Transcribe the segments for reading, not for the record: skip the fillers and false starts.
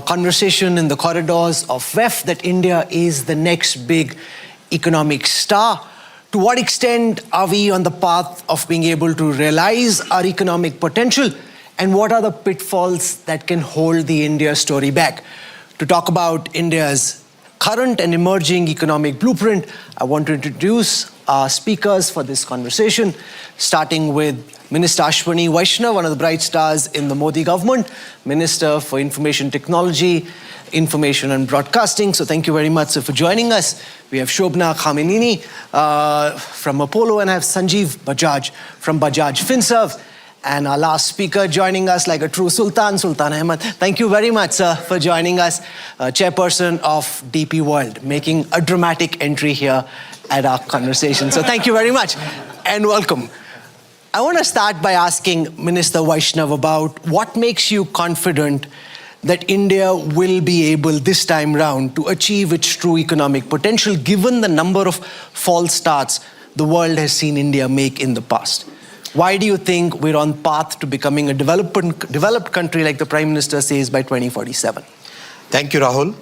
conversation in the corridors of WEF that India is the next big economic star. To what extent are we on the path of being able to realize our economic potential? And what are the pitfalls that can hold the India story back? To talk about India's current and emerging economic blueprint, I want to introduce our speakers for this conversation, starting with Minister Ashwini Vaishnaw, one of the bright stars in the Modi government, Minister for Information Technology, Information and Broadcasting. So thank you very much for joining us. We have Shobana Kamineni from Apollo, and I have Sanjiv Bajaj from Bajaj Finserv. And our last speaker joining us like a true Sultan, Sultan Ahmed. Thank you very much, sir, for joining us. Chairperson of DP World, making a dramatic entry here at our conversation. So thank you very much and welcome. I want to start by asking Minister Vaishnaw about what makes you confident that India will be able this time round to achieve its true economic potential, given the number of false starts the world has seen India make in the past. Why do you think we're on path to becoming a developed country, like the Prime Minister says, by 2047? Thank you, Rahul.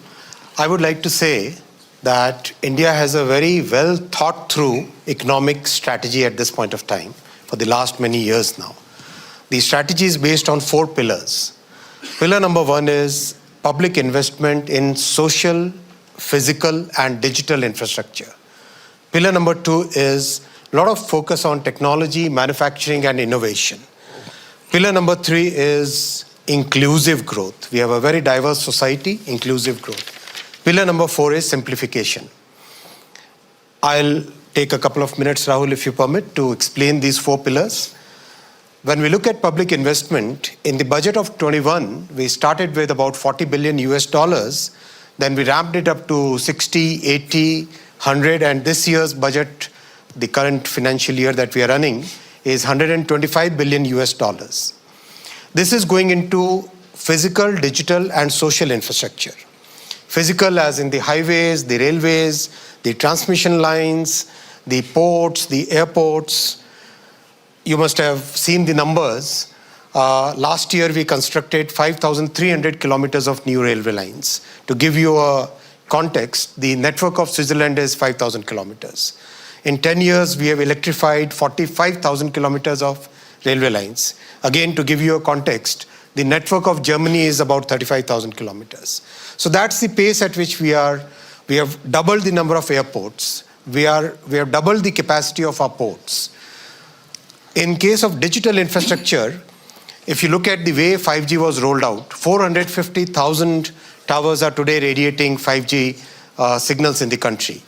I would like to say that India has a very well thought through economic strategy at this point of time for the last many years now. The strategy is based on 4 pillars. Pillar number 1 is public investment in social, physical, and digital infrastructure. Pillar number 2 is a lot of focus on technology, manufacturing, and innovation. Pillar number 3 is inclusive growth. We have a very diverse society, inclusive growth. Pillar number 4 is simplification. I'll take a couple of minutes, Rahul, if you permit, to explain these 4 pillars. When we look at public investment, in the budget of 21, we started with about $40 billion US, then we ramped it up to 60, 80, 100, and this year's budget, the current financial year that we are running, is $125 billion US. This is going into physical, digital, and social infrastructure. Physical as in the highways, the railways, the transmission lines, the ports, the airports. You must have seen the numbers. Last year we constructed 5,300 kilometers of new railway lines. To give you a context, the network of Switzerland is 5,000 kilometers. In 10 years, we have electrified 45,000 kilometers of railway lines. Again, to give you a context, the network of Germany is about 35,000 kilometers. So that's the pace at which we have doubled the number of airports. We have doubled the capacity of our ports. In case of digital infrastructure, if you look at the way 5G was rolled out, 450,000 towers are today radiating 5G signals in the country.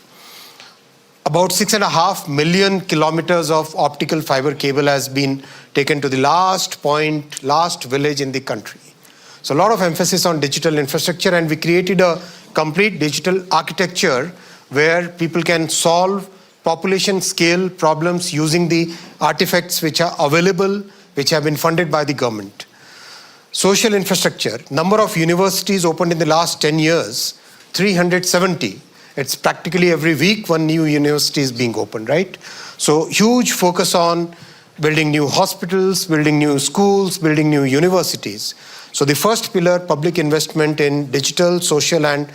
About 6.5 million kilometers of optical fiber cable has been taken to the last village in the country. So a lot of emphasis on digital infrastructure, and we created a complete digital architecture where people can solve population scale problems using the artifacts which are available, which have been funded by the government. Social infrastructure, number of universities opened in the last 10 years, 370. It's practically every week one new university is being opened, right? So huge focus on building new hospitals, building new schools, building new universities. So the first pillar, public investment in digital, social, and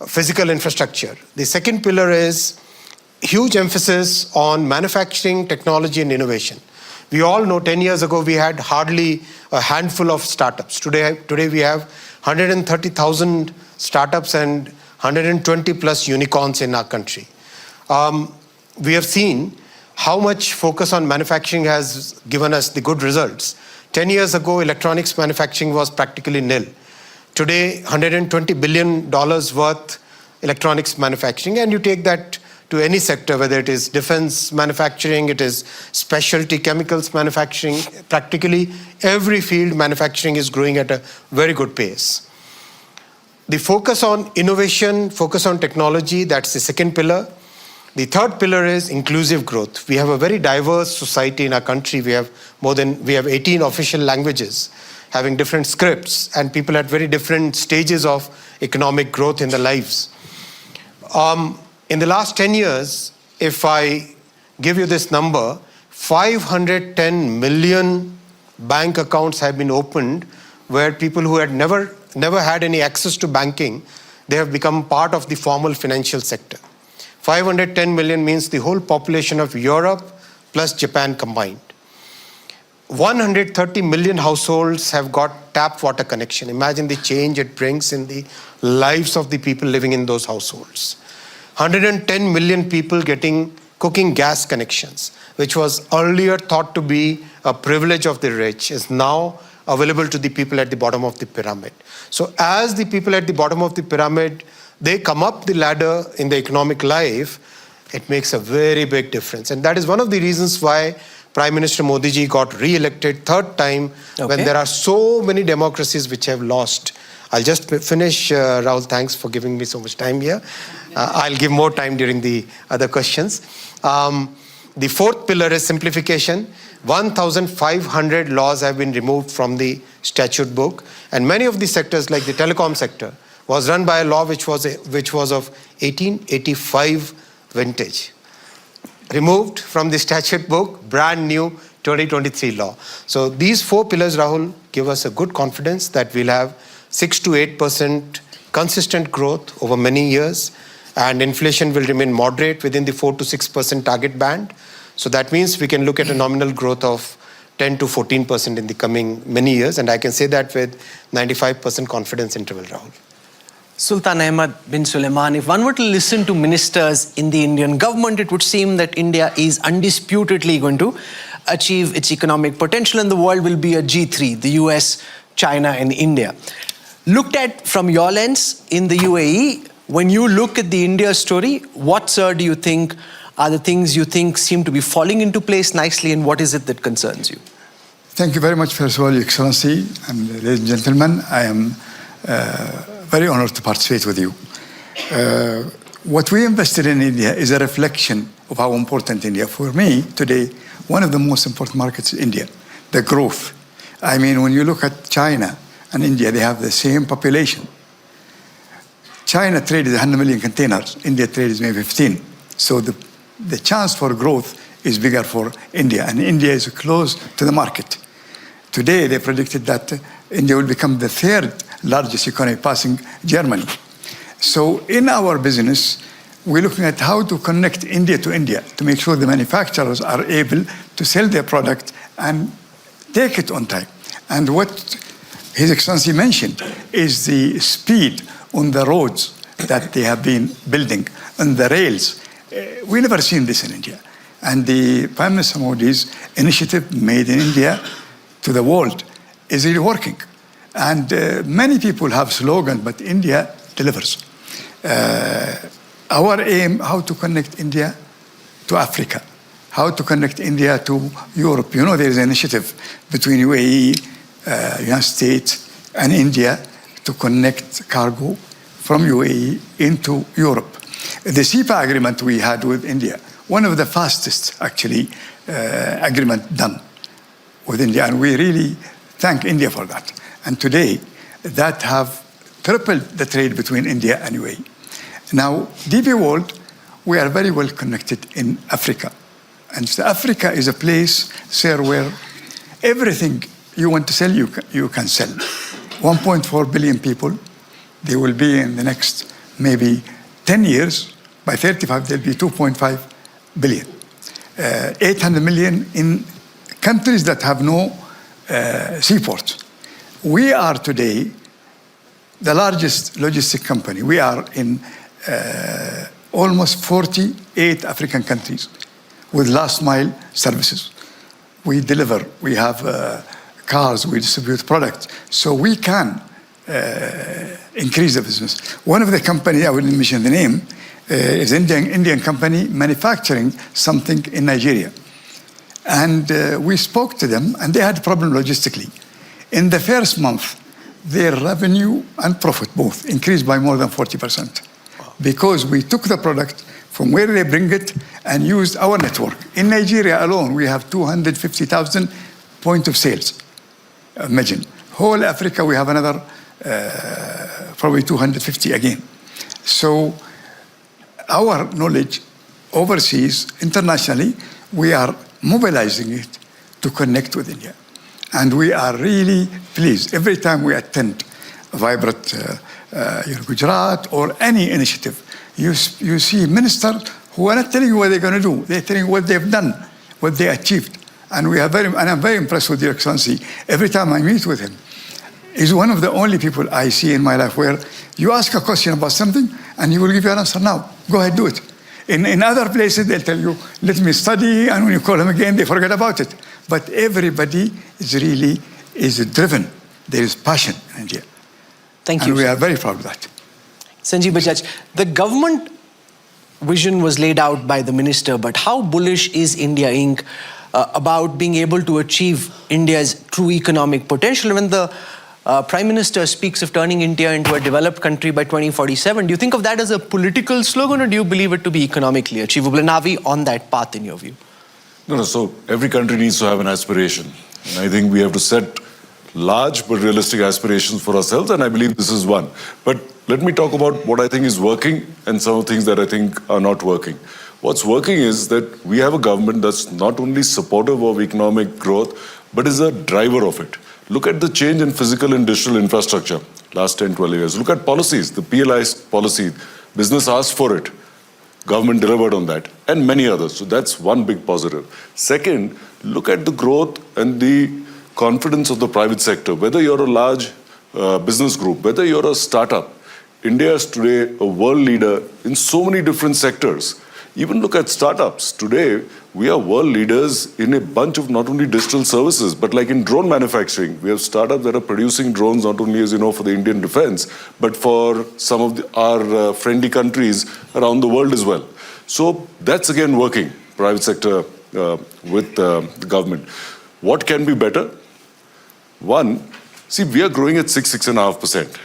physical infrastructure. The second pillar is huge emphasis on manufacturing, technology, and innovation. We all know 10 years ago we had hardly a handful of startups. Today we have 130,000 startups and 120 plus unicorns in our country. We have seen how much focus on manufacturing has given us the good results. 10 years ago, electronics manufacturing was practically nil. Today, $120 billion worth electronics manufacturing, and you take that to any sector, whether it is defense manufacturing, it is specialty chemicals manufacturing, practically every field manufacturing is growing at a very good pace. The focus on innovation, focus on technology, that's the second pillar. The third pillar is inclusive growth. We have a very diverse society in our country. We have 18 official languages having different scripts, and people at very different stages of economic growth in their lives. In the last 10 years, if I give you this number, 510 million bank accounts have been opened where people who had never never had any access to banking, they have become part of the formal financial sector. 510 million means the whole population of Europe plus Japan combined. 130 million households have got tap water connection. Imagine the change it brings in the lives of the people living in those households. 110 million people getting cooking gas connections, which was earlier thought to be a privilege of the rich, is now available to the people at the bottom of the pyramid. So as the people at the bottom of the pyramid, they come up the ladder in the economic life, it makes a very big difference. And that is one of the reasons why Prime Minister Modi ji got re-elected third time, when there are so many democracies which have lost. I'll just finish, Rahul, thanks for giving me so much time here. I'll give more time during the other questions. The fourth pillar is simplification. 1,500 laws have been removed from the statute book, and many of the sectors, like the telecom sector, was run by a law which was of 1885 vintage. Removed from the statute book, brand new 2023 law. So these four pillars, Rahul, give us a good confidence that we'll have 6 to 8% consistent growth over many years, and inflation will remain moderate within the 4 to 6% target band. So that means we can look at a nominal growth of 10 to 14% in the coming many years, and I can say that with 95% confidence interval, Rahul. Sultan Ahmed Bin Sulayem, if one were to listen to ministers in the Indian government, it would seem that India is undisputedly going to achieve its economic potential, and the world will be a G3, the US, China, and India. Looked at from your lens in the UAE, when you look at the India story, what, sir, do you think are the things you think seem to be falling into place nicely, and what is it that concerns you? Thank you very much, first of all, Your Excellency, and ladies and gentlemen. I am very honored to participate with you. What we invested in India is a reflection of how important India. For me, today, one of the most important markets is India, the growth. I mean, when you look at China and India, they have the same population. China trades 100 million containers, India trades maybe 15. So the chance for growth is bigger for India, and India is close to the market. Today, they predicted that India will become the third largest economy, passing Germany. So in our business, we're looking at how to connect India to India to make sure the manufacturers are able to sell their product and take it on time. And what His Excellency mentioned is the speed on the roads that they have been building, on the rails. We never seen this in India. And the Prime Minister Modi's initiative, Made in India, to the world, is really working. And many people have slogans, but India delivers. Our aim, how to connect India to Africa, how to connect India to Europe. You know, there is an initiative between UAE, United States, and India to connect cargo from UAE into Europe. The CEPA agreement we had with India, one of the fastest, actually, agreement done with India, and we really thank India for that. And today, that have tripled the trade between India and UAE. Now, DP World, we are very well connected in Africa. And so Africa is a place, sir, where everything you want to sell, you can sell. 1.4 billion people, they will be in the next maybe 10 years. By 35, there'll be 2.5 billion. 800 million in countries that have no seaports. We are today the largest logistic company. We are in almost 48 African countries with last mile services. We deliver, we have cars, we distribute products. So we can increase the business. One of the company, I wouldn't mention the name, is an Indian company manufacturing something in Nigeria. And we spoke to them, and they had a problem logistically. In the first month, their revenue and profit both increased by more than 40%. Wow. Because we took the product from where they bring it and used our network. In Nigeria alone, we have 250,000 point of sales. Imagine. Whole Africa, we have another probably 250 again. So our knowledge overseas, internationally, we are mobilizing it to connect with India. And we are really pleased. Every time we attend vibrant Gujarat or any initiative, you see ministers who are not telling you what they're going to do. They're telling you what they've done, what they achieved. And I'm very impressed with Your Excellency. Every time I meet with him, he's one of the only people I see in my life where you ask a question about something and he will give you an answer now. Go ahead, do it. In other places, they'll tell you, let me study, and when you call them again, they forget about it. But everybody is driven. There is passion in India. Thank you. And we are very proud of that. Sanjiv Bajaj, the government vision was laid out by the minister, but how bullish is India Inc. About being able to achieve India's true economic potential? When the Prime Minister speaks of turning India into a developed country by 2047, do you think of that as a political slogan, or do you believe it to be economically achievable? And are we on that path in your view? No. So every country needs to have an aspiration. And I think we have to set large but realistic aspirations for ourselves, and I believe this is one. But let me talk about what I think is working and some of the things that I think are not working. What's working is that we have a government that's not only supportive of economic growth, but is a driver of it. Look at the change in physical and digital infrastructure last 10, 12 years. Look at policies, the PLI policy. Business asked for it. Government delivered on that, and many others. So that's one big positive. Second, look at the growth and the confidence of the private sector. Whether you're a large business group, whether you're a startup, India is today a world leader in so many different sectors. Even look at startups. Today, we are world leaders in a bunch of not only digital services, but like in drone manufacturing. We have startups that are producing drones not only, as you know, for the Indian defense, but for some of our friendly countries around the world as well. So that's again working, private sector with the government. What can be better? One, see, we are growing at 6.5%.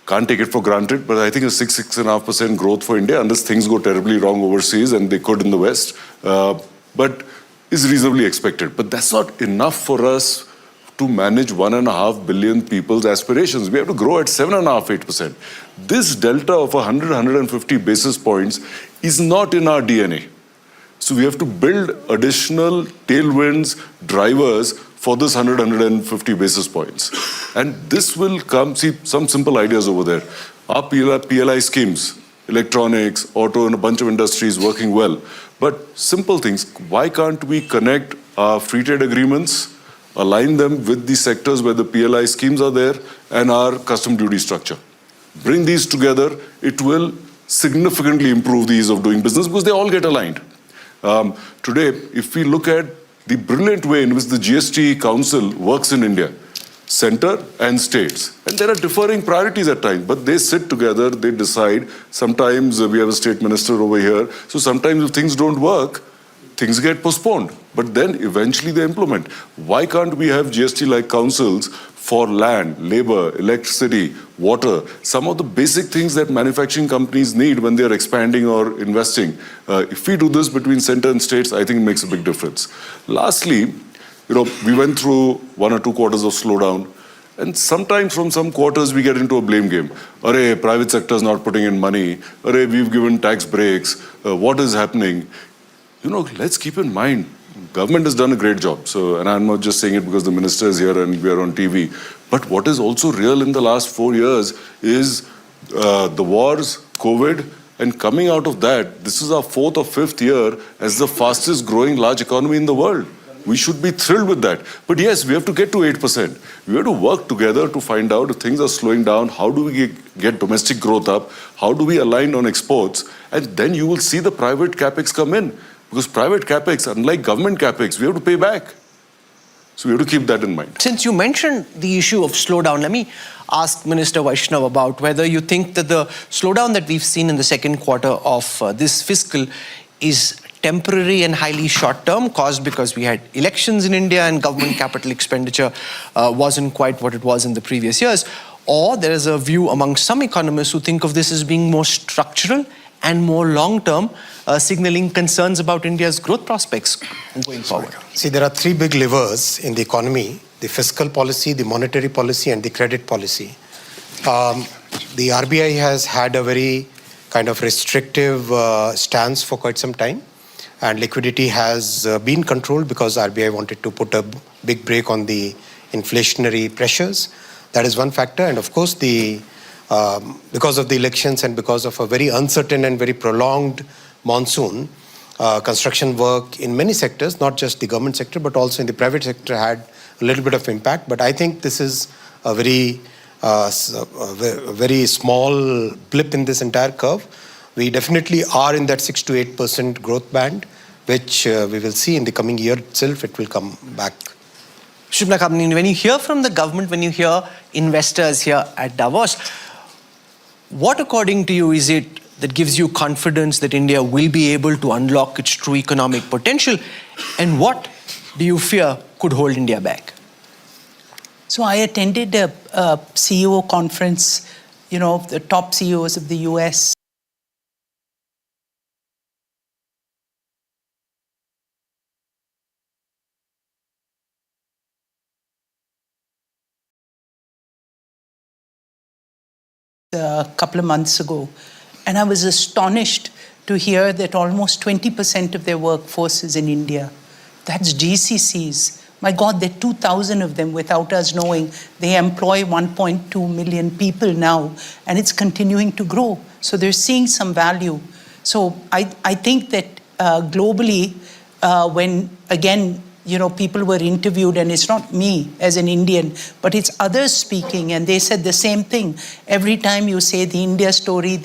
Can't take it for granted, but I think a 6.5% growth for India, unless things go terribly wrong overseas, and they could in the West, but is reasonably expected. But that's not enough for us to manage 1.5 billion people's aspirations. We have to grow at 7.5%, 8%. This delta of 150 basis points is not in our DNA. So we have to build additional tailwinds, drivers for this 150 basis points. And this will come, see, some simple ideas over there. Our PLI schemes, electronics, auto, and a bunch of industries working well. But simple things, why can't we connect our free trade agreements, align them with the sectors where the PLI schemes are there, and our custom duty structure? Bring these together, it will significantly improve the ease of doing business because they all get aligned. Today, if we look at the brilliant way in which the GST Council works in India, center and states, and there are differing priorities at times, but they sit together, they decide. Sometimes we have a state minister over here, so sometimes if things don't work, things get postponed, but then eventually they implement. Why can't we have GST-like councils for land, labor, electricity, water, some of the basic things that manufacturing companies need when they're expanding or investing? If we do this between center and states, I think it makes a big difference. Lastly, we went through 1 or 2 quarters of slowdown, and sometimes from some quarters we get into a blame game. Arey, private sector is not putting in money. Arey, we've given tax breaks. What is happening? Let's keep in mind, government has done a great job. And I'm not just saying it because the minister is here and we are on TV. But what is also real in the last 4 years is the wars, COVID, and coming out of that, this is our 4th or 5th year as the fastest growing large economy in the world. We should be thrilled with that. But yes, we have to get to 8%. We have to work together to find out if things are slowing down, how do we get domestic growth up, how do we align on exports, and then you will see the private capex come in. Because private capex, unlike government capex, we have to pay back. So we have to keep that in mind. Since you mentioned the issue of slowdown, let me ask Minister Vaishnaw about whether you think that the slowdown that we've seen in the second quarter of this fiscal is temporary and highly short-term, caused because we had elections in India and government capital expenditure wasn't quite what it was in the previous years. Or there is a view among some economists who think of this as being more structural and more long-term, signaling concerns about India's growth prospects going forward. See, there are 3 big levers in the economy: the fiscal policy, the monetary policy, and the credit policy. The RBI has had a very kind of restrictive stance for quite some time, and liquidity has been controlled because RBI wanted to put a big brake on the inflationary pressures. That is one factor. And of course, because of the elections and because of a very uncertain and very prolonged monsoon, construction work in many sectors, not just the government sector, but also in the private sector, had a little bit of impact. But I think this is a very small blip in this entire curve. We definitely are in that 6 to 8% growth band, which we will see in the coming year itself. It will come back. Shobana Kamineni, when you hear from the government, when you hear investors here at Davos, what according to you is it that gives you confidence that India will be able to unlock its true economic potential? And what do you fear could hold India back? So I attended a CEO conference, the top CEOs of the US. A couple of months ago, and I was astonished to hear that almost 20% of their workforce is in India. That's GCCs. My God, there are 2,000 of them without us knowing. They employ 1.2 million people now, and it's continuing to grow. So they're seeing some value. So I think that globally, when again, people were interviewed, and it's not me as an Indian, but it's others speaking, and they said the same thing. Every time you say the India story,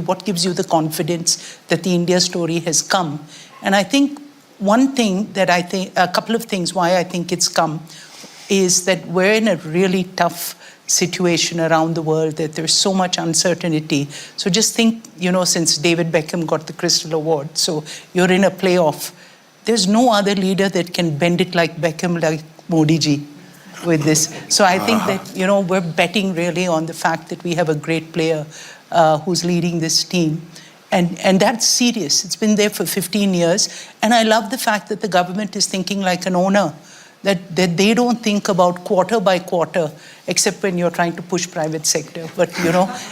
what gives you the confidence that the India story has come? And I think a couple of things why I think it's come is that we're in a really tough situation around the world, that there's so much uncertainty. So just think, since David Beckham got the Crystal Award, so you're in a playoff. There's no other leader that can bend it like Beckham, like Modi ji with this. So I think that, we're betting really on the fact that we have a great player who's leading this team. And that's serious. It's been there for 15 years. And I love the fact that the government is thinking like an owner, that they don't think about quarter by quarter, except when you're trying to push private sector. But,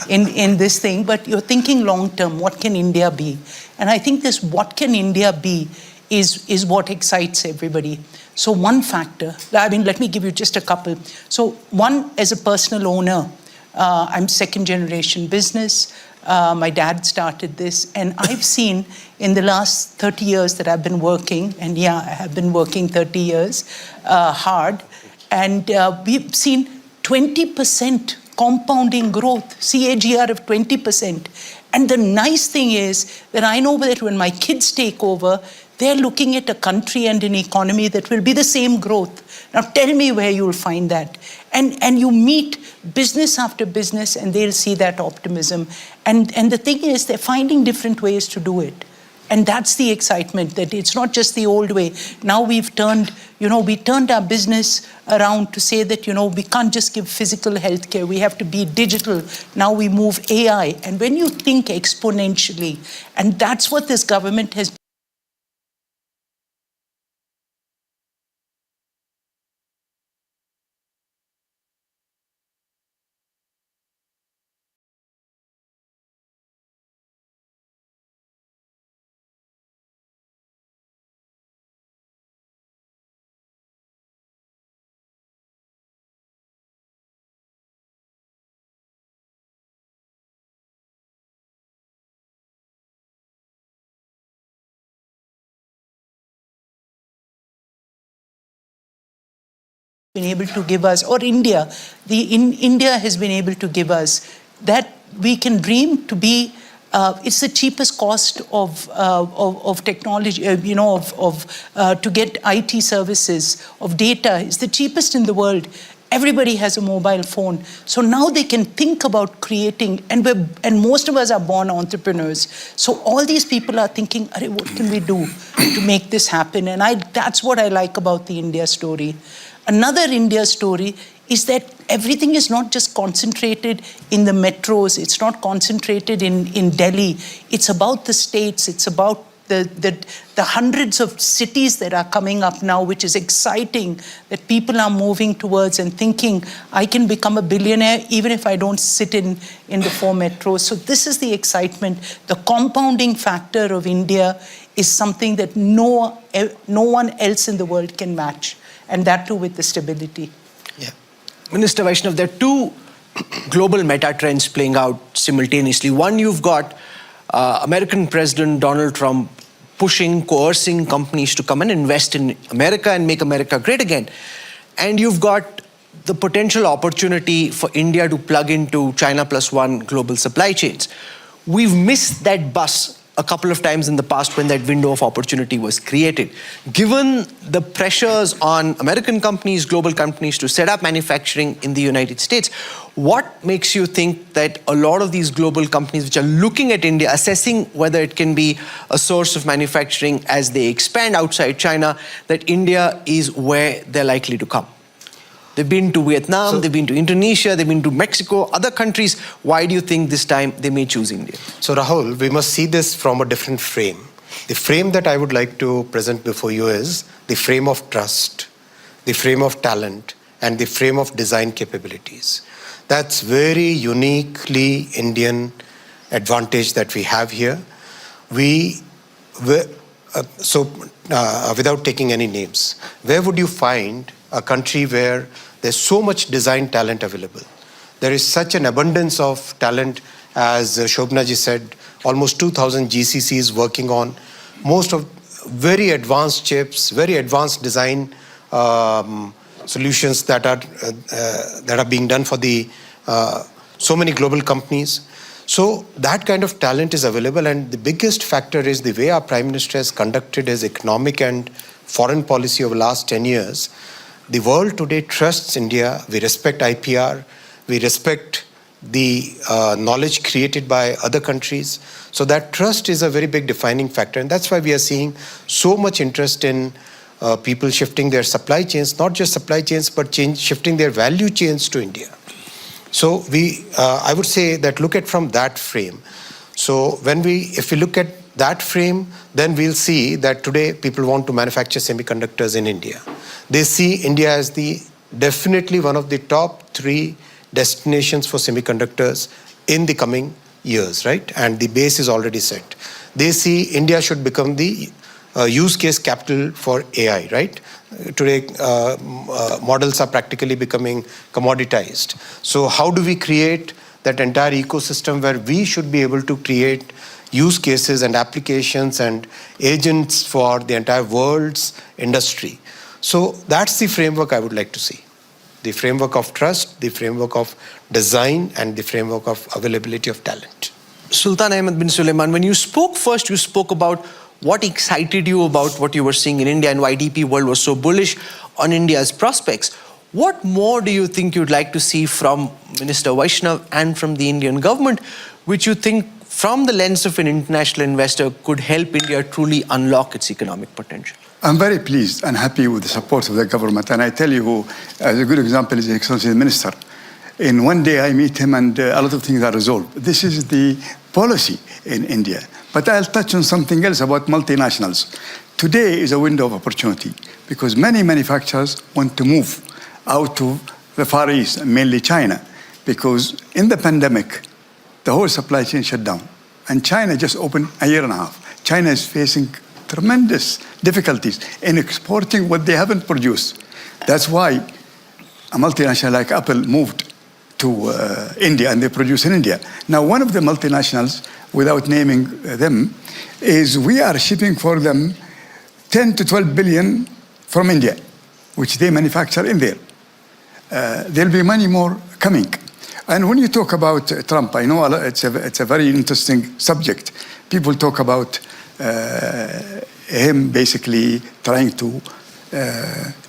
in this thing, but you're thinking long term, what can India be? And I think this what can India be is what excites everybody. So one factor, let me give you just a couple. So one, as a personal owner, I'm second generation business. My dad started this, and I've seen in the last 30 years that I've been working, and I have been working 30 years hard, and we've seen 20% compounding growth, CAGR of 20%. And the nice thing is that I know that when my kids take over, they're looking at a country and an economy that will be the same growth. Now tell me where you'll find that. And you meet business after business, and they'll see that optimism. And the thing is, they're finding different ways to do it. And that's the excitement, that it's not just the old way. Now we've turned, we turned our business around to say that, we can't just give physical healthcare. We have to be digital. Now we move AI. And when you think exponentially, and that's what this government has been able to give us, or India, India has been able to give us, that we can dream to be, it's the cheapest cost of technology, to get IT services, of data, is the cheapest in the world. Everybody has a mobile phone. So now they can think about creating, and most of us are born entrepreneurs. So all these people are thinking, what can we do to make this happen? And that's what I like about the India story. Another India story is that everything is not just concentrated in the metros. It's not concentrated in Delhi. It's about the states. It's about the hundreds of cities that are coming up now, which is exciting, that people are moving towards and thinking, I can become a billionaire even if I don't sit in the 4 metros. So this is the excitement. The compounding factor of India is something that no one else in the world can match. And that too with the stability. Yeah. Minister Vaishnaw, there are two global meta trends playing out simultaneously. One, you've got American President Donald Trump pushing, coercing companies to come and invest in America and make America great again. And you've got the potential opportunity for India to plug into China plus one global supply chains. We've missed that bus a couple of times in the past when that window of opportunity was created. Given the pressures on American companies, global companies to set up manufacturing in the United States, what makes you think that a lot of these global companies which are looking at India, assessing whether it can be a source of manufacturing as they expand outside China, that India is where they're likely to come? They've been to Vietnam, they've been to Indonesia, they've been to Mexico, other countries. Why do you think this time they may choose India? So Rahul, we must see this from a different frame. The frame that I would like to present before you is the frame of trust, the frame of talent, and the frame of design capabilities. That's very uniquely Indian advantage that we have here. Without taking any names, where would you find a country where there's so much design talent available? There is such an abundance of talent, as Shobana ji said, almost 2,000 GCCs working on most of very advanced chips, very advanced design solutions that are being done for the so many global companies. So that kind of talent is available, and the biggest factor is the way our Prime Minister has conducted his economic and foreign policy over the last 10 years. The world today trusts India. We respect IPR. We respect the knowledge created by other countries. So that trust is a very big defining factor. And that's why we are seeing so much interest in people shifting their supply chains, not just supply chains, but shifting their value chains to India. So I would say that look at from that frame. So if we look at that frame, then we'll see that today people want to manufacture semiconductors in India. They see India as definitely one of the top 3 destinations for semiconductors in the coming years, right? And the base is already set. They see India should become the use case capital for AI, right? Today, models are practically becoming commoditized. So how do we create that entire ecosystem where we should be able to create use cases and applications and agents for the entire world's industry? So that's the framework I would like to see. The framework of trust, the framework of design, and the framework of availability of talent. Sultan Ahmed Bin Sulayem, when you spoke first, you spoke about what excited you about what you were seeing in India and why DP World was so bullish on India's prospects. What more do you think you'd like to see from Minister Vaishnaw and from the Indian government, which you think from the lens of an international investor could help India truly unlock its economic potential? I'm very pleased and happy with the support of the government. And I tell you, as a good example is the Excellency the Minister. In one day I meet him and a lot of things are resolved. This is the policy in India. But I'll touch on something else about multinationals. Today is a window of opportunity because many manufacturers want to move out of the Far East, mainly China, because in the pandemic, the whole supply chain shut down. And China just opened a year and a half. China is facing tremendous difficulties in exporting what they haven't produced. That's why a multinational like Apple moved to India and they produce in India. Now, one of the multinationals, without naming them, is we are shipping for them 10 to 12 billion from India, which they manufacture in there. There'll be many more coming. And when you talk about Trump, I know it's a very interesting subject. People talk about him basically trying to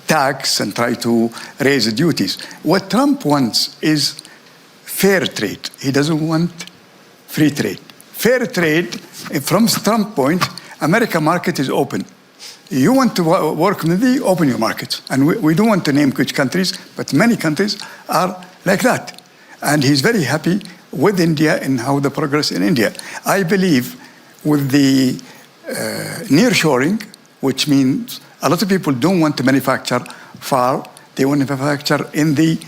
tax and try to raise the duties. What Trump wants is fair trade. He doesn't want free trade. Fair trade, from Trump's point, American market is open. You want to work with me, open your markets. And we don't want to name which countries, but many countries are like that. And he's very happy with India and how the progress in India. I believe with the nearshoring, which means a lot of people don't want to manufacture far, they want to manufacture in the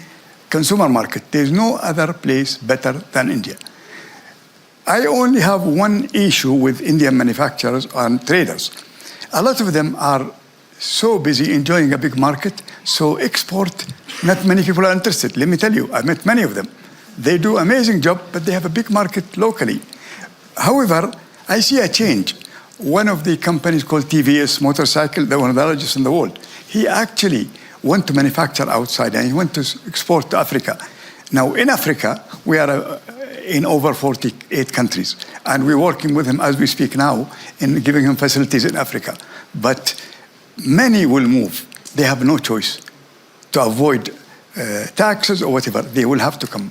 consumer market. There's no other place better than India. I only have one issue with Indian manufacturers and traders. A lot of them are so busy enjoying a big market, so export, not many people are interested. Let me tell you, I met many of them. They do amazing job, but they have a big market locally. However, I see a change. One of the companies called TVS Motorcycle, they're one of the largest in the world. He actually went to manufacture outside and he went to export to Africa. Now in Africa, we are in over 48 countries. And we're working with him as we speak now in giving him facilities in Africa. But many will move. They have no choice to avoid taxes or whatever. They will have to come,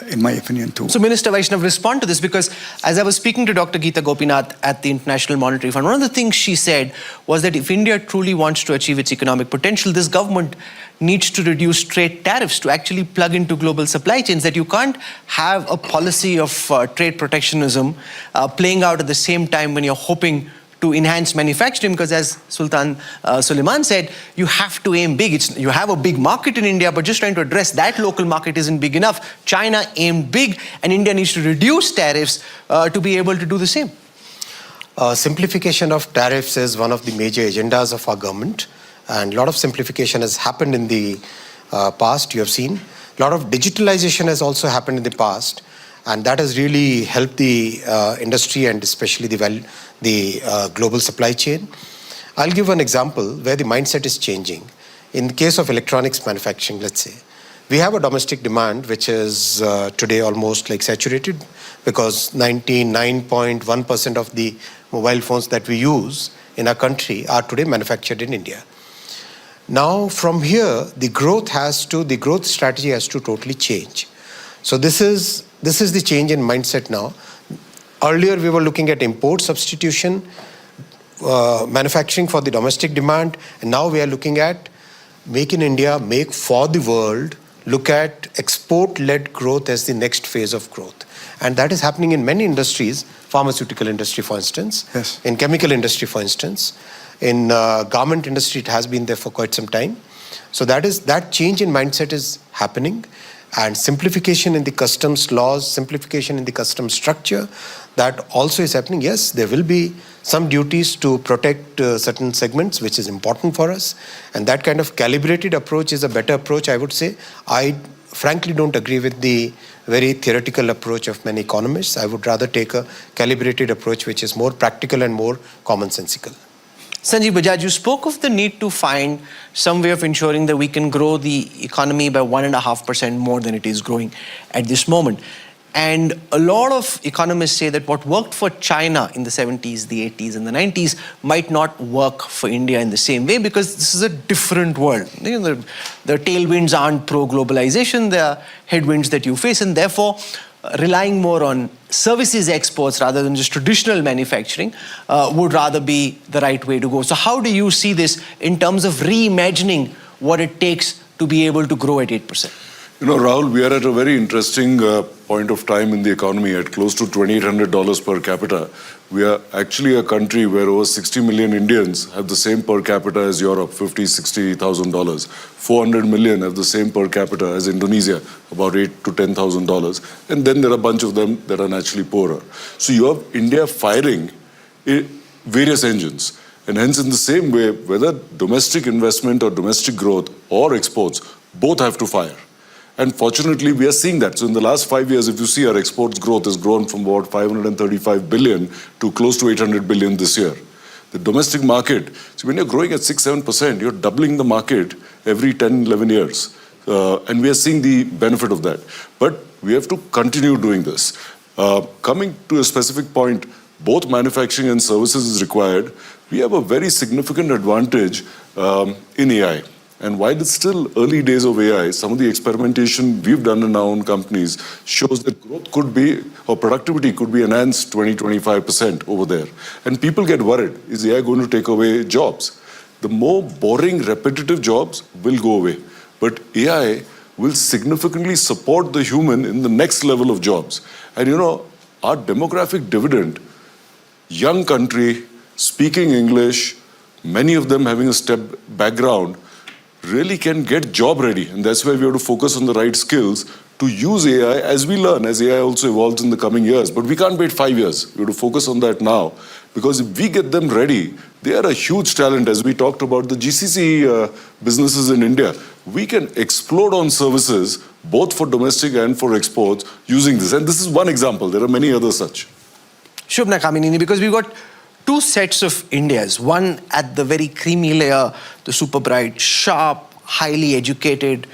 in my opinion, too. So Minister Vaishnaw, respond to this, because as I was speaking to Dr. Geeta Gopinath at the International Monetary Fund, one of the things she said was that if India truly wants to achieve its economic potential, this government needs to reduce trade tariffs to actually plug into global supply chains, that you can't have a policy of trade protectionism playing out at the same time when you're hoping to enhance manufacturing, because as Sultan Suleiman said, you have to aim big. You have a big market in India, but just trying to address that local market isn't big enough. China aimed big, and India needs to reduce tariffs to be able to do the same. Simplification of tariffs is one of the major agendas of our government, and a lot of simplification has happened in the past, you have seen. A lot of digitalization has also happened in the past, and that has really helped the industry and especially the global supply chain. I'll give an example where the mindset is changing. In the case of electronics manufacturing, let's say, we have a domestic demand which is today almost like saturated, because 99.1% of the mobile phones that we use in our country are today manufactured in India. Now from here, the growth strategy has to totally change. So this is the change in mindset now. Earlier, we were looking at import substitution, manufacturing for the domestic demand, and now we are looking at make in India, make for the world, look at export-led growth as the next phase of growth. And that is happening in many industries, pharmaceutical industry, for instance, yes, in chemical industry, for instance, in garment industry, it has been there for quite some time. So that change in mindset is happening. And simplification in the customs laws, simplification in the customs structure, that also is happening. Yes, there will be some duties to protect certain segments, which is important for us. And that kind of calibrated approach is a better approach, I would say. I frankly don't agree with the very theoretical approach of many economists. I would rather take a calibrated approach, which is more practical and more commonsensical. Sanjiv Bajaj, you spoke of the need to find some way of ensuring that we can grow the economy by 1.5% more than it is growing at this moment. And a lot of economists say that what worked for China in the 70s, the 80s, and the 90s might not work for India in the same way, because this is a different world. You know, the tailwinds aren't pro-globalization, there are headwinds that you face, and therefore relying more on services exports rather than just traditional manufacturing would rather be the right way to go. So how do you see this in terms of reimagining what it takes to be able to grow at 8%? You know, Rahul, we are at a very interesting point of time in the economy. At close to $2,800 per capita, we are actually a country where over 60 million Indians have the same per capita as Europe, $50,000, $60,000. 400 million have the same per capita as Indonesia, about $8,000 to $10,000. And then there are a bunch of them that are naturally poorer. So you have India firing various engines. And hence, in the same way, whether domestic investment or domestic growth or exports, both have to fire. And fortunately, we are seeing that. So in the last 5 years, if you see, our exports growth has grown from about 535 billion to close to 800 billion this year. The domestic market, so when you're growing at 6-7%, you're doubling the market every 10, 11 years. And we are seeing the benefit of that. But we have to continue doing this. Coming to a specific point, both manufacturing and services is required. We have a very significant advantage in AI. And while it's still early days of AI, some of the experimentation we've done in our own companies shows that growth could be, or productivity could be enhanced 20-25% over there. And people get worried, is AI going to take away jobs? The more boring, repetitive jobs will go away. But AI will significantly support the human in the next level of jobs. And you know, our demographic dividend, young country, speaking English, many of them having a STEP background, really can get job ready. And that's why we have to focus on the right skills to use AI as we learn, as AI also evolves in the coming years. But we can't wait 5 years. We have to focus on that now, because if we get them ready, they are a huge talent. As we talked about the GCC businesses in India, we can explode on services, both for domestic and for exports, using this. And this is one example. There are many others such. Shobana Kamineni, because we've got two sets of Indias. One at the very creamy layer, the super bright, sharp, highly educated,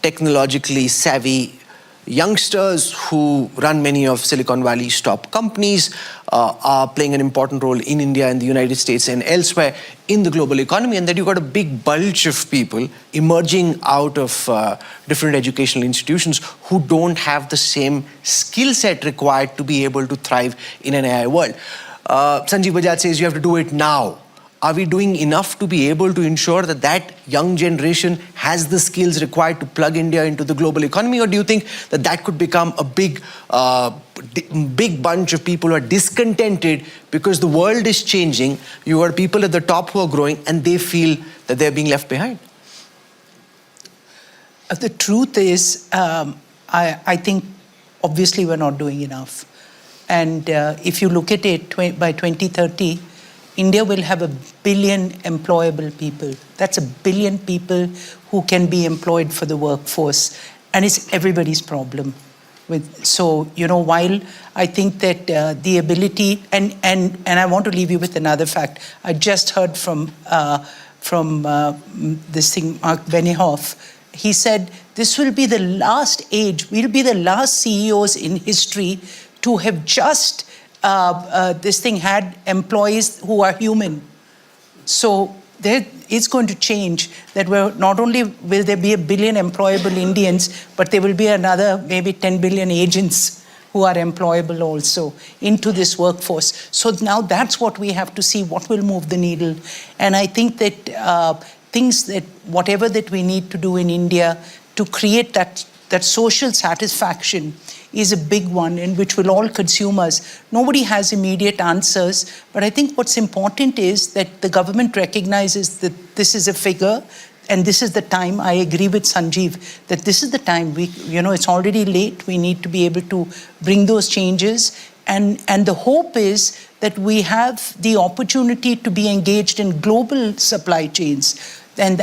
technologically savvy youngsters who run many of Silicon Valley's top companies, are playing an important role in India and the United States and elsewhere in the global economy. And then you've got a big bulge of people emerging out of different educational institutions who don't have the same skill set required to be able to thrive in an AI world. Sanjiv Bajaj says you have to do it now. Are we doing enough to be able to ensure that that young generation has the skills required to plug India into the global economy? Or do you think that that could become a big bunch of people who are discontented because the world is changing? You are people at the top who are growing and they feel that they're being left behind. The truth is, I think obviously we're not doing enough. And if you look at it, by 2030, India will have 1 billion employable people. That's 1 billion people who can be employed for the workforce. And it's everybody's problem. So, while I think that the ability, and I want to leave you with another fact. I just heard from this thing, Mark Benioff. He said, this will be the last age, we'll be the last CEOs in history to have just had employees who are human. So it's going to change, that not only will there be 1 billion employable Indians, but there will be another maybe 10 billion agents who are employable also into this workforce. So now that's what we have to see, what will move the needle. And I think that whatever that we need to do in India to create that social satisfaction is a big one, in which will all consumers. Nobody has immediate answers, but I think what's important is that the government recognizes that this is a figure and this is the time. I agree with Sanjiv that this is the time. It's already late. We need to be able to bring those changes. And the hope is that we have the opportunity to be engaged in global supply chains. And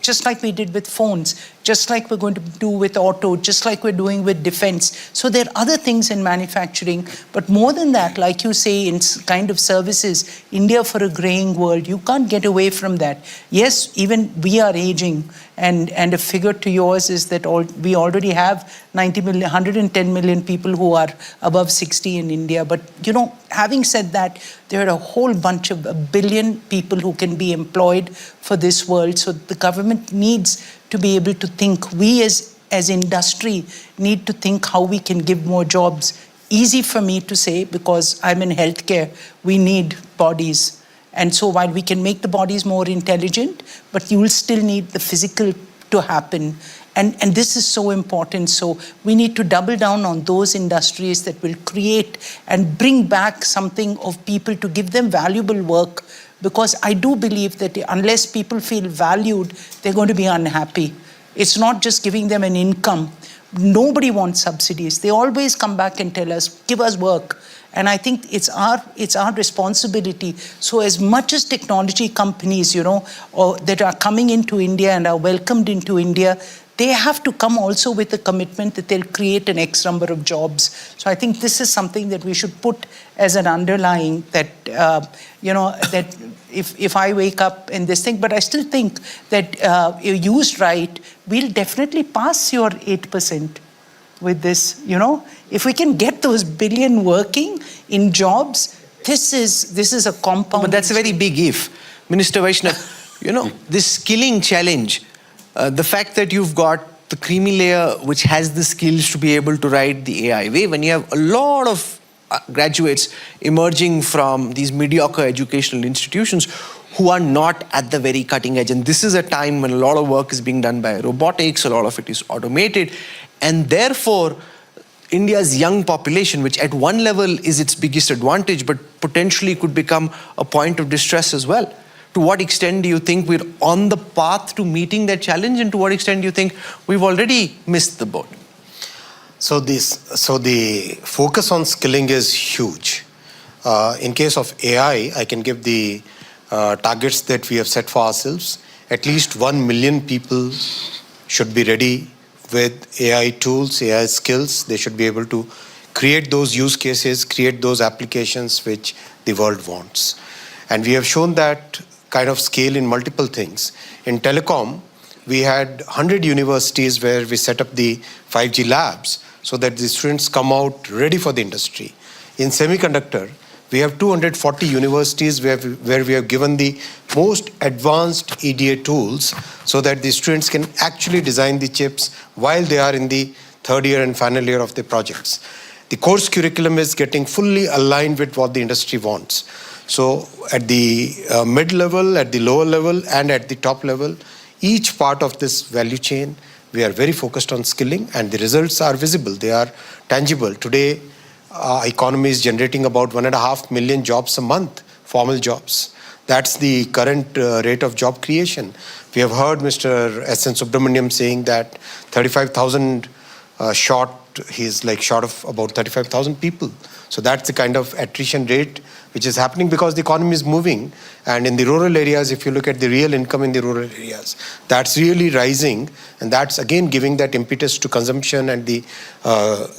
just like we did with phones, just like we're going to do with auto, just like we're doing with defense. So there are other things in manufacturing, but more than that, like you say, in kind of services, India for a graying world, you can't get away from that. Yes, even we are aging, and a figure to yours is that we already have 90 million, 110 million people who are above 60 in India. But, having said that, there are a whole bunch of 1 billion people who can be employed for this world. So the government needs to be able to think. We as industry need to think how we can give more jobs. Easy for me to say because I'm in healthcare, we need bodies. And so while we can make the bodies more intelligent, but you will still need the physical to happen. And this is so important. So we need to double down on those industries that will create and bring back something of people to give them valuable work. Because I do believe that unless people feel valued, they're going to be unhappy. It's not just giving them an income. Nobody wants subsidies. They always come back and tell us, give us work. And I think it's our responsibility. So as much as technology companies, that are coming into India and are welcomed into India, they have to come also with a commitment that they'll create an X number of jobs. So I think this is something that we should put as an underlying that, that if I wake up in this thing, but I still think that used right, we'll definitely pass your 8% with this, If we can get those billion working in jobs, this is a compound. But that's a very big if. Minister Vaishnaw, this skilling challenge, the fact that you've got the creamy layer which has the skills to be able to ride the AI wave, when you have a lot of graduates emerging from these mediocre educational institutions who are not at the very cutting edge. And this is a time when a lot of work is being done by robotics, a lot of it is automated. And therefore, India's young population, which at one level is its biggest advantage, but potentially could become a point of distress as well. To what extent do you think we're on the path to meeting that challenge, and to what extent do you think we've already missed the boat? So the focus on skilling is huge. In case of AI, I can give the targets that we have set for ourselves. At least 1 million people should be ready with AI tools, AI skills. They should be able to create those use cases, create those applications which the world wants. And we have shown that kind of scale in multiple things. In telecom, we had 100 universities where we set up the 5G labs so that the students come out ready for the industry. In semiconductor, we have 240 universities where we have given the most advanced EDA tools so that the students can actually design the chips while they are in the third year and final year of the projects. The course curriculum is getting fully aligned with what the industry wants. So at the mid-level, at the lower level, and at the top level, each part of this value chain, we are very focused on skilling, and the results are visible. They are tangible. Today, our economy is generating about 1.5 million jobs a month, formal jobs. That's the current rate of job creation. We have heard Mr. S.N. Subramaniam saying that 35,000 short, he's like short of about 35,000 people. So that's the kind of attrition rate which is happening because the economy is moving. And in the rural areas, if you look at the real income in the rural areas, that's really rising. And that's again giving that impetus to consumption, and the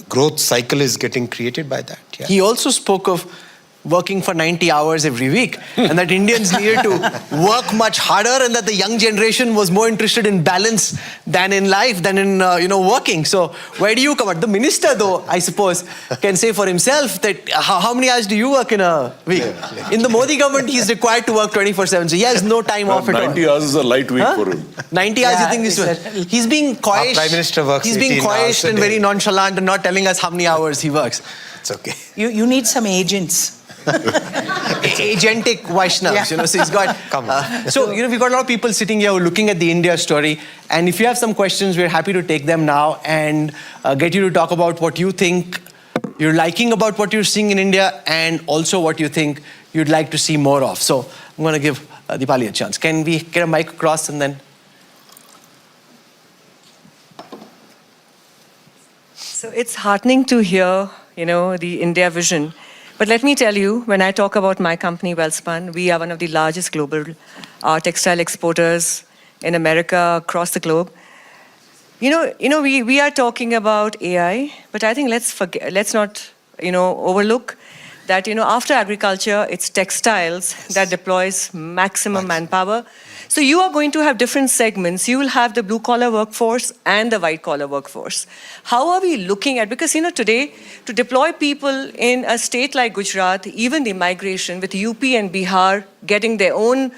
growth cycle is getting created by that. Yeah. He also spoke of working for 90 hours every week, and that Indians needed to work much harder, and that the young generation was more interested in balance than in life, than in working. So where do you come out? The minister, though, I suppose, can say for himself that how many hours do you work in a week? In the Modi government, he's required to work 24/7, so he has no time off at all. 90 hours is a light week for him. 90 hours, you think he's being coyish? Our Prime Minister works He's being 18 hours coyish a and day. very nonchalant and not telling us how many hours he works. It's okay. You need some agents. Agentic Vaishnavs, Yeah. so he's got... so, we've got a lot of people sitting here who are looking at the India story, and if you have some questions, we're happy to take them now and get you to talk about what you think you're liking about what you're seeing in India, and also what you think you'd like to see more of. So, I'm going to give Deepali a chance. Can we get a mic across and then... So it's heartening to hear, the India vision. But let me tell you, when I talk about my company, Wellspun, we are one of the largest global textile exporters in America, across the globe. We are talking about AI, but I think let's not, overlook that, after agriculture, it's textiles that deploys maximum manpower. So you are going to have different segments. You will have the blue-collar workforce and the white-collar workforce. How are we looking at, because today, to deploy people in a state like Gujarat, even the migration with UP and Bihar getting their own,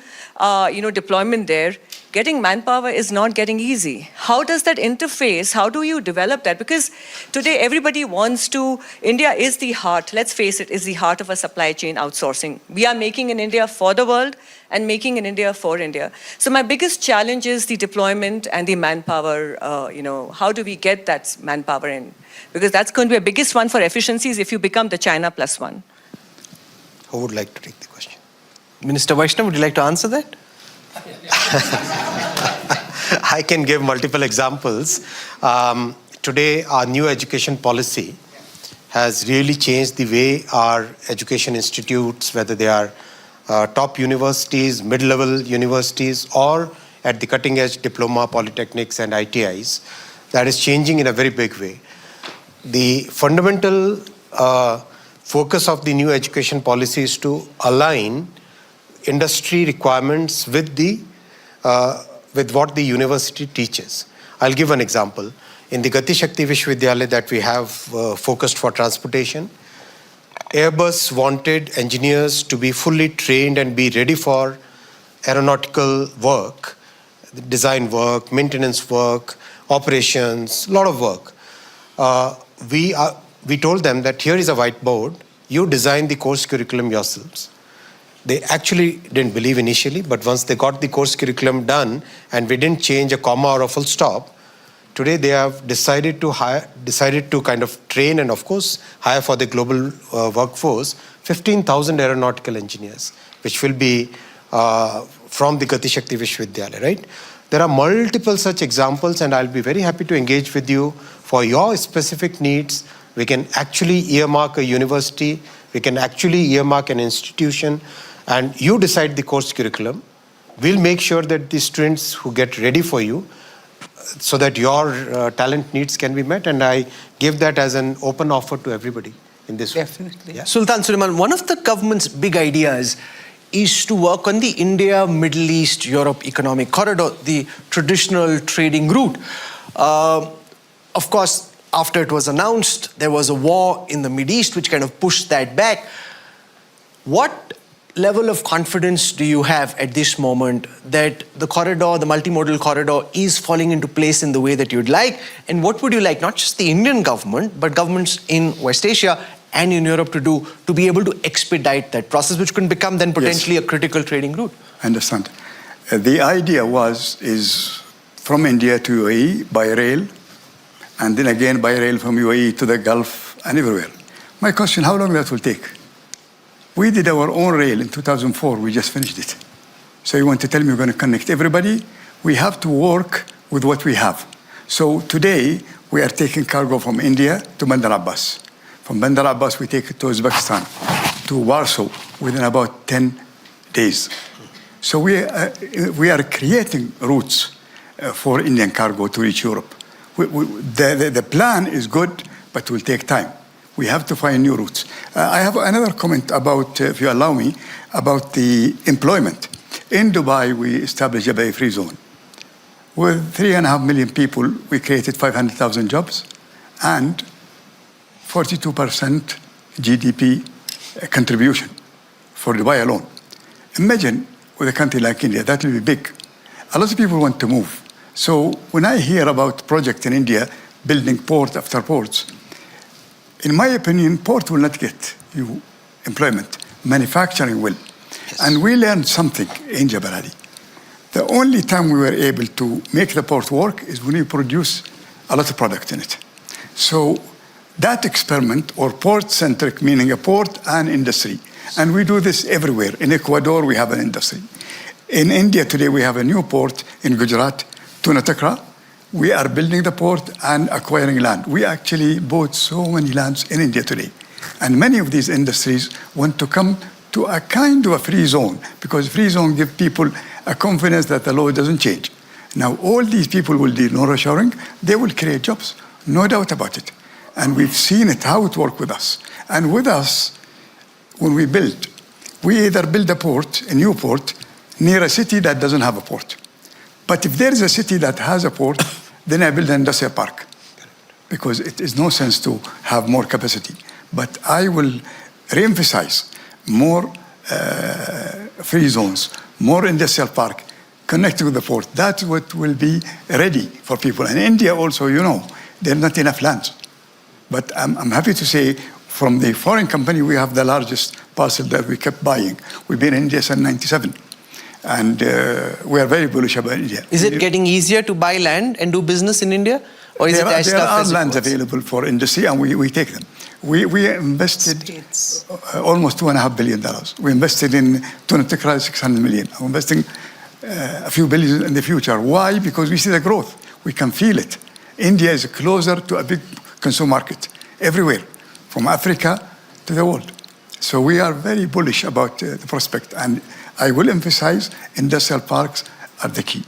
deployment there, getting manpower is not getting easy. How does that interface? How do you develop that? Because today everybody wants to, India is the heart, let's face it, is the heart of a supply chain outsourcing. We are making in India for the world and making in India for India. So my biggest challenge is the deployment and the manpower, how do we get that manpower in? Because that's going to be the biggest one for efficiencies if you become the China plus one. Who would like to take the question? Minister Vaishnaw, would you like to answer that? I can give multiple examples. Today, our new education policy has really changed the way our education institutes, whether they are top universities, mid-level universities, or at the cutting edge diploma, polytechnics and ITIs, that is changing in a very big way. The fundamental focus of the new education policy is to align industry requirements with what the university teaches. I'll give an example. In the Gati Shakti Vishwavidyalaya that we have focused for transportation, Airbus wanted engineers to be fully trained and be ready for aeronautical work, design work, maintenance work, operations, a lot of work. We told them that here is a whiteboard, you design the course curriculum yourselves. They actually didn't believe initially, but once they got the course curriculum done and we didn't change a comma or a full stop, today they have decided to kind of train and of course hire for the global workforce 15,000 aeronautical engineers, which will be from the Gati Shakti Vishwavidyalaya, right? There are multiple such examples, and I'll be very happy to engage with you for your specific needs. We can actually earmark a university, we can actually earmark an institution, and you decide the course curriculum. We'll make sure that the students who get ready for you, so that your talent needs can be met, and I give that as an open offer to everybody in this. Definitely. Yeah. Sultan Suleiman, one of the government's big ideas is to work on the India, Middle East, Europe economic corridor, the traditional trading route. Of course, after it was announced, there was a war in the Middle East which kind of pushed that back. What level of confidence do you have at this moment that the corridor, the multimodal corridor, is falling into place in the way that you'd like? And what would you like, not just the Indian government, but governments in West Asia and in Europe to do to be able to expedite that process, which could become then potentially a critical trading route? I understand. The idea is from India to UAE by rail, and then again by rail from UAE to the Gulf and everywhere. My question, how long that will take? We did our own rail in 2004, we just finished it. So you want to tell me we're going to connect everybody? We have to work with what we have. So today, we are taking cargo from India to Bandar Abbas. From Bandar Abbas, we take it to Uzbekistan, to Warsaw, within about 10 days. So we are creating routes for Indian cargo to reach Europe. The plan is good, but will take time. We have to find new routes. I have another comment about, if you allow me, about the employment. In Dubai, we established a Bay-Free Zone. With 3.5 million people, we created 500,000 jobs and 42% GDP contribution for Dubai alone. Imagine with a country like India, that will be big. A lot of people want to move. So when I hear about projects in India, building port after ports, in my opinion, port will not get you employment. Manufacturing will. Yes. And we learned something in Jabal Ali. The only time we were able to make the port work is when we produce a lot of product in it. So that experiment, or port-centric, meaning a port and industry, and we do this everywhere. In Ecuador, we have an industry. In India today, we have a new port in Gujarat, Tunatakra. We are building the port and acquiring land. We actually bought so many lands in India today. And many of these industries want to come to a kind of a free zone, because free zone gives people a confidence that the law doesn't change. Now, all these people will do nearshoring. They will create jobs, no doubt about it. And we've seen it, how it worked with us. And with us, when we build, we either build a port, a new port, near a city that doesn't have a port. But if there is a city that has a port, then I build an industrial park, because it is no sense to have more capacity. But I will re-emphasize more free zones, more industrial park connected with the port. That's what will be ready for people. And India also, you know, there are not enough lands. But I'm happy to say, from the foreign company, we have the largest parcel that we kept buying. We've been in India since '97. And we are very bullish about India. Is it getting easier to buy land and do business in India? Or is it as tough as it was? There are lands available for industry, and we take them. We invested almost $2.5 billion. We invested in Tunatakra, 600 million. We're investing a few billion in the future. Why? Because we see the growth. We can feel it. India is closer to a big consumer market everywhere, from Africa to the world. So we are very bullish about the prospect. And I will emphasize industrial parks are the key.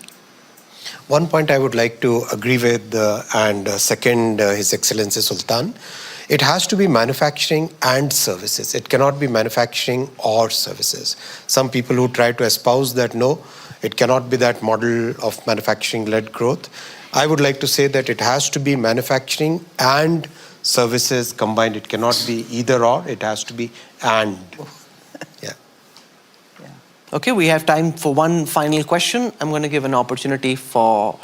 One point I would like to agree with and second His Excellency Sultan. It has to be manufacturing and services. It cannot be manufacturing or services. Some people who try to espouse that, no, it cannot be that model of manufacturing-led growth. I would like to say that it has to be manufacturing and services combined. It cannot be either or, it has to be and. Yeah. Okay, we have time for one final question. I'm going to give an opportunity for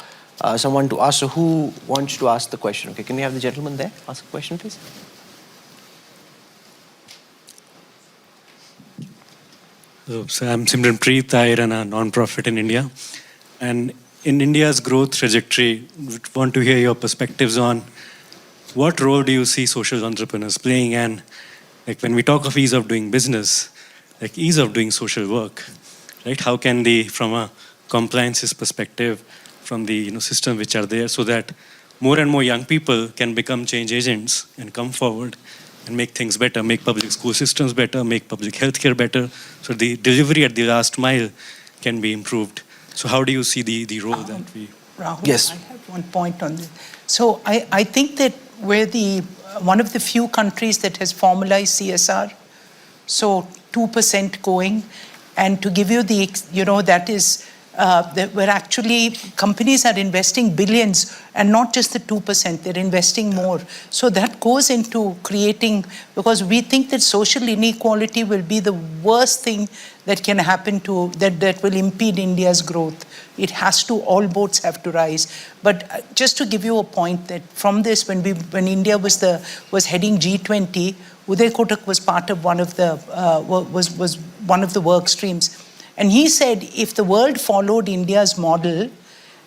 someone to ask. So who wants to ask the question? Okay, can we have the gentleman there ask a question, please? So I'm Simran Preet. I run a non-profit in India. And in India's growth trajectory, we want to hear your perspectives on what role do you see social entrepreneurs playing? And like when we talk of ease of doing business, like ease of doing social work, right? How can they, from a compliances perspective, from the system which are there, so that more and more young people can become change agents and come forward and make things better, make public school systems better, make public healthcare better, so the delivery at the last mile can be improved. So how do you see the role that we... Rahul, Yes. I have one point on this. So I think that we're one of the few countries that has formalized CSR. So 2% going, and to give you that is, where actually companies are investing billions, and not just the 2%, they're investing more. So that goes into creating, because we think that social inequality will be the worst thing that can happen that will impede India's growth. It has to, all boats have to rise. But just to give you a point, that from this, when India was heading G20, Uday Kotak was part of one of the work streams. And he said, if the world followed India's model,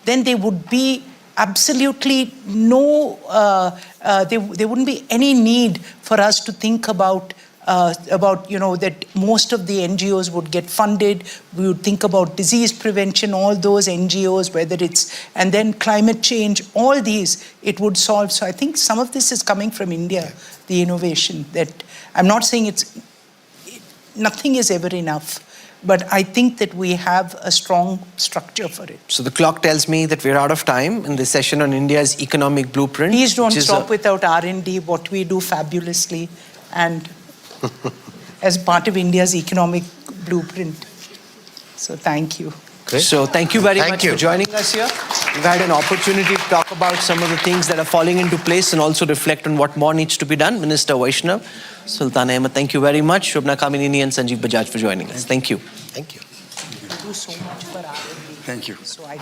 then there would be absolutely there wouldn't be any need for us to think about that most of the NGOs would get funded. We would think about disease prevention, all those NGOs, and then climate change, all these, it would solve. So I think some of this is coming from India, the innovation. That I'm not saying nothing is ever enough, but I think that we have a strong structure for it. So the clock tells me that we're out of time in this session on India's economic blueprint. Please don't stop without R&D, what we do fabulously, and as part of India's economic blueprint. So thank you. Great. So thank you very much you. for joining us here. We've had an opportunity to talk about some of the things that are falling into place and also reflect on what more needs to be done. Minister Vaishnaw, Sultan Ahmed, thank you very much. Shobana Kamineni and Sanjiv Bajaj for joining us. Thank you. Thank you. You do so much for R&D. Thank you. So I